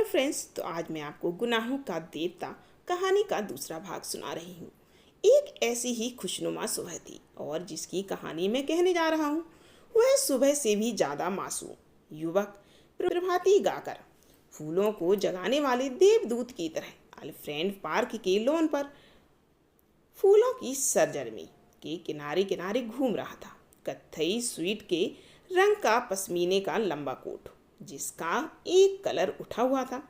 Friends, तो आज मैं आपको गुनाहों का देवता कहानी का दूसरा भाग सुना रही हूँ। एक ऐसी ही खुशनुमा सुबह थी और जिसकी कहानी मैं कहने जा रहा हूँ वह सुबह से भी ज़्यादा मासूम युवक प्रभाती गाकर फूलों को जगाने वाले देवदूत की तरह अल्फ्रेंड पार्क के लॉन पर फूलों की सरजमी के किनारे किनारे घूम रहा था। कत्थई स्वीट के रंग का पश्मीने का लंबा कोट जिसका एक कॉलर उठा हुआ था,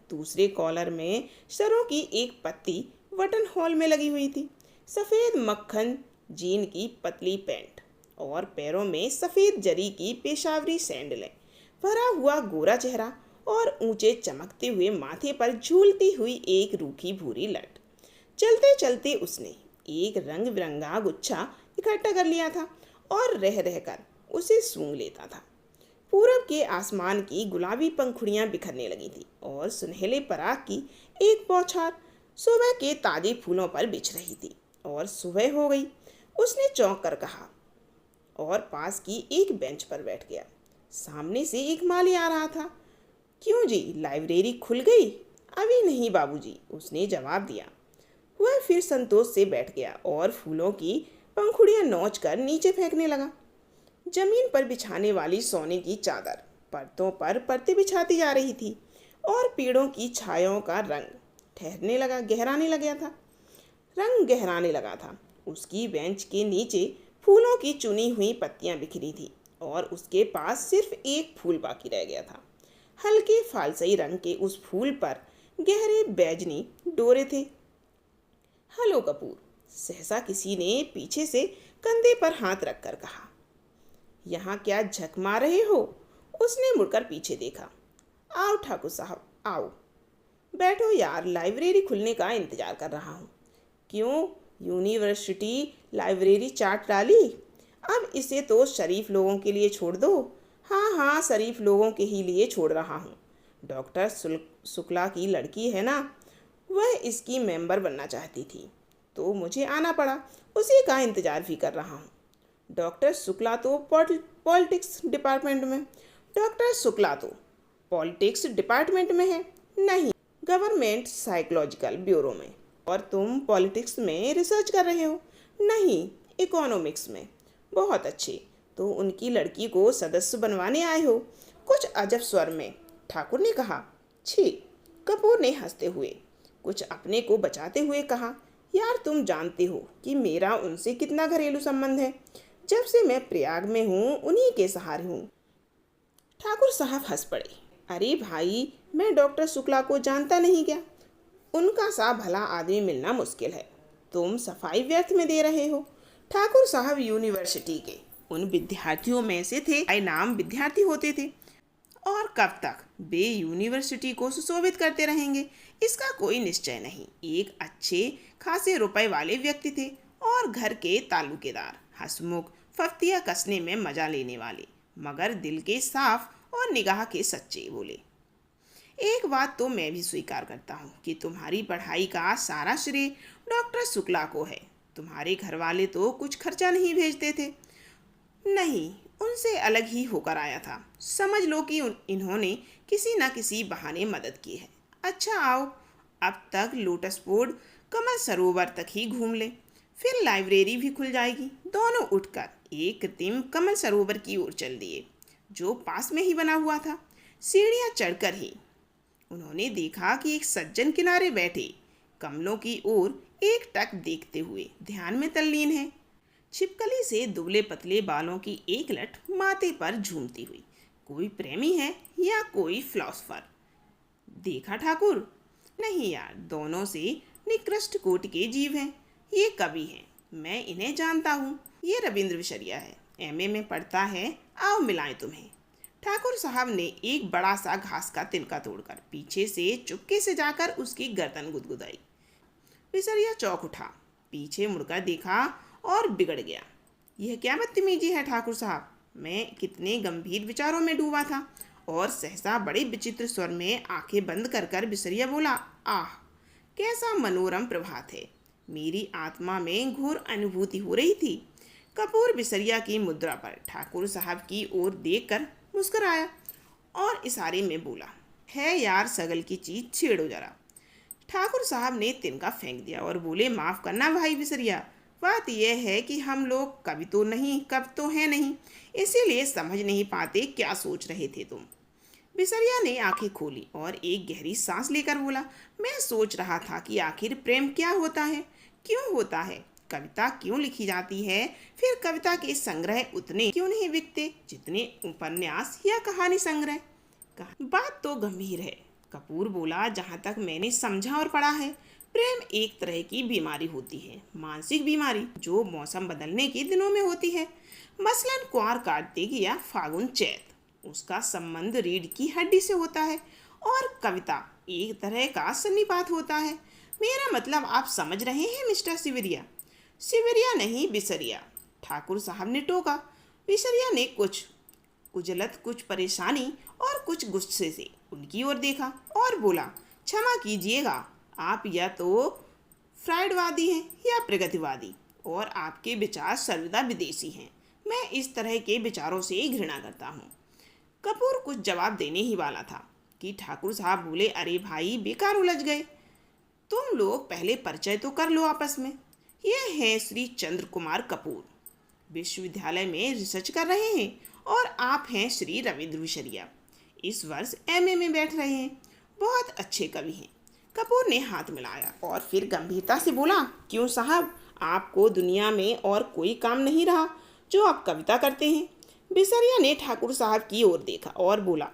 दूसरे कॉलर में सरों की एक पत्ती बटन होल में लगी हुई थी, सफ़ेद मक्खन जीन की पतली पैंट और पैरों में सफ़ेद जरी की पेशावरी सैंडलें, भरा हुआ गोरा चेहरा और ऊंचे चमकते हुए माथे पर झूलती हुई एक रूखी भूरी लट। चलते चलते उसने एक रंग बिरंगा गुच्छा इकट्ठा कर लिया था और रह रहकर उसे सूंघ लेता था। पूरब के आसमान की गुलाबी पंखुड़ियां बिखरने लगी थी और सुनहले पराग की एक बौछार सुबह के ताजे फूलों पर बिछ रही थी। और सुबह हो गई, उसने चौंक कर कहा और पास की एक बेंच पर बैठ गया। सामने से एक माली आ रहा था। क्यों जी, लाइब्रेरी खुल गई? अभी नहीं बाबूजी, उसने जवाब दिया। वह फिर संतोष से बैठ गया और फूलों की पंखुड़ियां नोच कर नीचे फेंकने लगा। जमीन पर बिछाने वाली सोने की चादर परतों पर परतें बिछाती जा रही थी और पेड़ों की छायाओं का रंग गहराने लगा था। उसकी बेंच के नीचे फूलों की चुनी हुई पत्तियां बिखरी थी और उसके पास सिर्फ एक फूल बाकी रह गया था। हल्के फालसई रंग के उस फूल पर गहरे बैजनी डोरे थे। हेलो कपूर, सहसा किसी ने पीछे से कंधे पर हाथ रखकर कहा। यहाँ क्या झक मार रहे हो? उसने मुड़कर पीछे देखा। आओ ठाकुर साहब, आओ बैठो यार, लाइब्रेरी खुलने का इंतजार कर रहा हूँ। क्यों, यूनिवर्सिटी लाइब्रेरी चाट डाली? अब इसे तो शरीफ लोगों के लिए छोड़ दो। हाँ हाँ, शरीफ लोगों के ही लिए छोड़ रहा हूँ। डॉक्टर शुक्ला की लड़की है ना, वह इसकी मेंबर बनना चाहती थी तो मुझे आना पड़ा। उसी का इंतजार भी कर रहा हूँ। डॉक्टर शुक्ला तो पॉलिटिक्स डिपार्टमेंट में है। नहीं, गवर्नमेंट साइकोलॉजिकल ब्यूरो में। और तुम पॉलिटिक्स में रिसर्च कर रहे हो? नहीं, इकोनॉमिक्स में। बहुत अच्छे, तो उनकी लड़की को सदस्य बनवाने आए हो? कुछ अजब स्वर में ठाकुर ने कहा। छी, कपूर ने हंसते हुए कुछ अपने को बचाते हुए कहा। यार, तुम जानते हो कि मेरा उनसे कितना घरेलू संबंध है। जब से मैं प्रयाग में हूँ उन्हीं के सहारे हूँ। ठाकुर साहब हंस पड़े। अरे भाई, मैं डॉक्टर शुक्ला को जानता नहीं क्या? उनका सा भला आदमी मिलना मुश्किल है। तुम सफाई व्यर्थ में दे रहे हो। ठाकुर साहब यूनिवर्सिटी के उन विद्यार्थियों में से थे आई नाम विद्यार्थी होते थे और कब तक वे यूनिवर्सिटी को सुशोभित करते रहेंगे इसका कोई निश्चय नहीं। एक अच्छे खासे रुपए वाले व्यक्ति थे और घर के ताल्लुकेदार, हंसमुख, फफ्तियाँ कसने में मजा लेने वाले, मगर दिल के साफ और निगाह के सच्चे। बोले, एक बात तो मैं भी स्वीकार करता हूँ कि तुम्हारी पढ़ाई का सारा श्रेय डॉक्टर शुक्ला को है। तुम्हारे घर वाले तो कुछ खर्चा नहीं भेजते थे। नहीं, उनसे अलग ही होकर आया था। समझ लो कि इन्होंने किसी न किसी बहाने मदद की है। अच्छा आओ, अब तक लोटस बोर्ड कमल सरोवर तक ही घूम ले, फिर लाइब्रेरी भी खुल जाएगी। दोनों उठकर एक कृत्रिम कमल सरोवर की ओर चल दिए जो पास में ही बना हुआ था। सीढ़ियाँ चढ़कर ही उन्होंने देखा कि एक सज्जन किनारे बैठे कमलों की ओर एक टक देखते हुए ध्यान में तल्लीन है। छिपकली से दुबले पतले बालों की एक लट माथे पर झूमती हुई। कोई प्रेमी है या कोई फिलॉसफर? देखा ठाकुर? नहीं यार, दोनों से निकृष्ट कोटि के जीव हैं। ये कवि हैं, मैं इन्हें जानता हूँ। ये रविंद्र विशरिया है, एमए में पढ़ता है। आओ मिलाएं तुम्हें। ठाकुर साहब ने एक बड़ा सा घास का तिनका तोड़कर पीछे से चुपके से जाकर उसकी गर्दन गुदगुदाई। विशरिया चौंक उठा, पीछे मुड़कर देखा और बिगड़ गया। यह क्या बदतमीजी है ठाकुर साहब? मैं कितने गंभीर विचारों में डूबा था। और सहसा बड़े विचित्र स्वर में आंखें बंद कर कर बिसरिया बोला, आह, कैसा मनोरम प्रभात है। मेरी आत्मा में घोर अनुभूति हो रही थी। कपूर बिसरिया की मुद्रा पर ठाकुर साहब की ओर देखकर मुस्कुराया और इशारे में बोला, है यार सगल की चीज, छेड़ो जरा। ठाकुर साहब ने तिनका फेंक दिया और बोले, माफ़ करना भाई बिसरिया, बात यह है कि हम लोग कब तो हैं नहीं, इसीलिए समझ नहीं पाते क्या सोच रहे थे तुम। बिसरिया ने आंखें खोली और एक गहरी सांस लेकर बोला, मैं सोच रहा था कि आखिर प्रेम क्या होता है, क्यों होता है, कविता क्यों लिखी जाती है, फिर कविता के संग्रह उतने क्यों नहीं बिकते जितने उपन्यास या कहानी संग्रह। बात तो गंभीर है, कपूर बोला। जहाँ तक मैंने समझा और पढ़ा है, प्रेम एक तरह की बीमारी होती है, मानसिक बीमारी, जो मौसम बदलने के दिनों में होती है, मसलन कुआर कार्तिक या फागुन चैत। उसका संबंध रीढ़ की हड्डी से होता है और कविता एक तरह का सन्निपात होता है। मेरा मतलब आप समझ रहे हैं मिस्टर सिवरिया। सिवरिया नहीं, बिसरिया, ठाकुर साहब ने टोका। बिसरिया ने कुछ उजलत, कुछ परेशानी और कुछ गुस्से से उनकी ओर देखा और बोला, क्षमा कीजिएगा, आप या तो फ्राइडवादी हैं या प्रगतिवादी, और आपके विचार सर्वदा विदेशी हैं। मैं इस तरह के विचारों से घृणा करता हूँ। कपूर कुछ जवाब देने ही वाला था कि ठाकुर साहब बोले, अरे भाई, बेकार उलझ गए, तुम लोग पहले परिचय तो कर लो आपस में। ये हैं श्री चंद्र कुमार कपूर, विश्वविद्यालय में रिसर्च कर रहे हैं, और आप हैं श्री रविंद्र बिसरिया, इस वर्ष एमए में बैठ रहे हैं, बहुत अच्छे कवि हैं। कपूर ने हाथ मिलाया और फिर गंभीरता से बोला, क्यों साहब, आपको दुनिया में और कोई काम नहीं रहा जो आप कविता करते हैं। बिसरिया ने ठाकुर साहब की ओर देखा और बोला,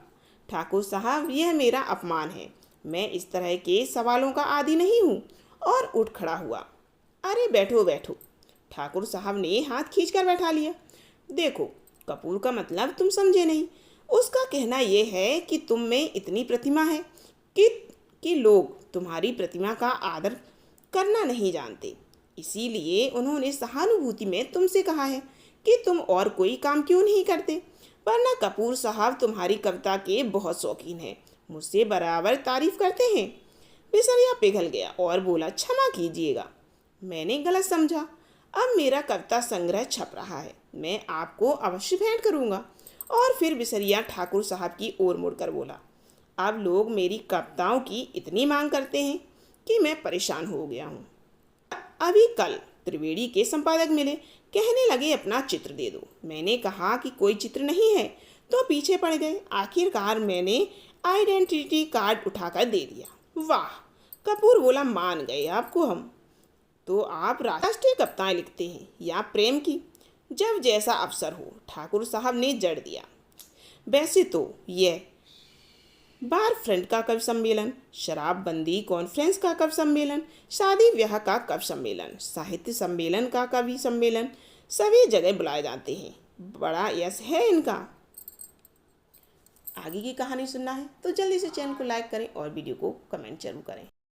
ठाकुर साहब, यह मेरा अपमान है, मैं इस तरह के सवालों का आदी नहीं हूँ, और उठ खड़ा हुआ। अरे बैठो बैठो, ठाकुर साहब ने हाथ खींचकर बैठा लिया। देखो, कपूर का मतलब तुम समझे नहीं। उसका कहना यह है कि तुम में इतनी प्रतिभा है कि लोग तुम्हारी प्रतिभा का आदर करना नहीं जानते, इसीलिए उन्होंने सहानुभूति में तुमसे कहा है कि तुम और कोई काम क्यों नहीं करते, वरना कपूर साहब तुम्हारी कविता के बहुत शौकीन हैं, मुझसे बराबर तारीफ करते हैं। बिसरिया पिघल गया और बोला, क्षमा कीजिएगा, मैंने गलत समझा, अब मेरा कविता संग्रह छप रहा है, मैं आपको अवश्य भेंट करूँगा। और फिर बिसरिया ठाकुर साहब की ओर मुड़कर बोला, अब लोग मेरी कविताओं की इतनी मांग करते हैं कि मैं परेशान हो गया हूँ। अभी कल त्रिवेणी के संपादक मिले, कहने लगे अपना चित्र दे दो। मैंने कहा कि कोई चित्र नहीं है, तो पीछे पड़ गए। आखिरकार मैंने आइडेंटिटी कार्ड उठाकर दे दिया। वाह, कपूर बोला, मान गए आपको हम। तो आप राष्ट्रीय कविताएं लिखते हैं या प्रेम की? जब जैसा अवसर हो, ठाकुर साहब ने जड़ दिया। वैसे तो यह बार फ्रंट का कवि सम्मेलन, शराबबंदी कॉन्फ्रेंस का कवि सम्मेलन, शादी ब्याह का कवि सम्मेलन, साहित्य सम्मेलन का कवि सम्मेलन, सभी जगह बुलाए जाते हैं। बड़ा यश है इनका। आगे की कहानी सुनना है तो जल्दी से चैनल को लाइक करें और वीडियो को कमेंट जरूर करें।